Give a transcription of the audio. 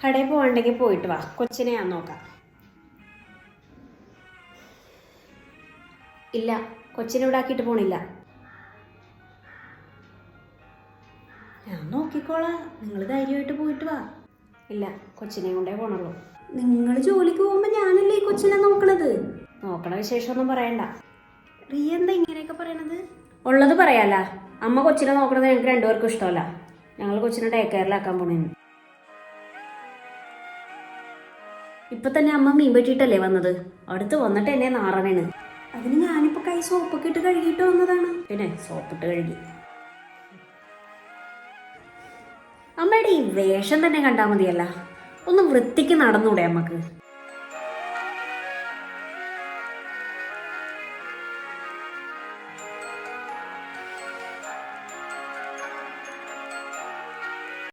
കടയിൽ പോകണ്ടെങ്കിൽ പോയിട്ട് വാ, കൊച്ചിനെ ഞാൻ നോക്കാം. ഇല്ല, കൊച്ചിനെ ഇവിടെ ആക്കിയിട്ട് പോണില്ല. ഞാൻ നോക്കിക്കോളാം, നിങ്ങൾ ധൈര്യമായിട്ട് പോയിട്ട് വാ. ഇല്ല, കൊച്ചിനെ കൊണ്ടേ പോണുള്ളൂ. നിങ്ങൾ ജോലിക്ക് പോകുമ്പോൾ ഞാനല്ലേ ഈ കൊച്ചിനെ നോക്കണത്. നോക്കണ വിശേഷമൊന്നും പറയണ്ട. റിയ എന്താ ഇങ്ങനെയൊക്കെ പറയണത്? ഉള്ളത് പറയാല. അമ്മ കൊച്ചിനെ നോക്കണത് ഞങ്ങൾക്ക് രണ്ടുപേർക്കും ഇഷ്ടമല്ല. ഞങ്ങൾ കൊച്ചിനെ ഡേ കെയറിലാക്കാൻ പോണേന്ന്. ഇപ്പൊ തന്നെ അമ്മ മീൻ പറ്റിയിട്ടല്ലേ വന്നത്. അടുത്ത് വന്നിട്ട് എന്നെ നാറണേണ്. അതിന് ഞാനിപ്പോ കൈ സോപ്പൊക്കെ ഇട്ട് കഴുകിയിട്ട് വന്നതാണ്. പിന്നെ സോപ്പിട്ട് കഴുകി. അമ്മയുടെ ഈ വേഷം തന്നെ കണ്ടാൽ മതിയല്ല. ഒന്ന് വൃത്തിക്ക് നടന്നൂടെ അമ്മക്ക്?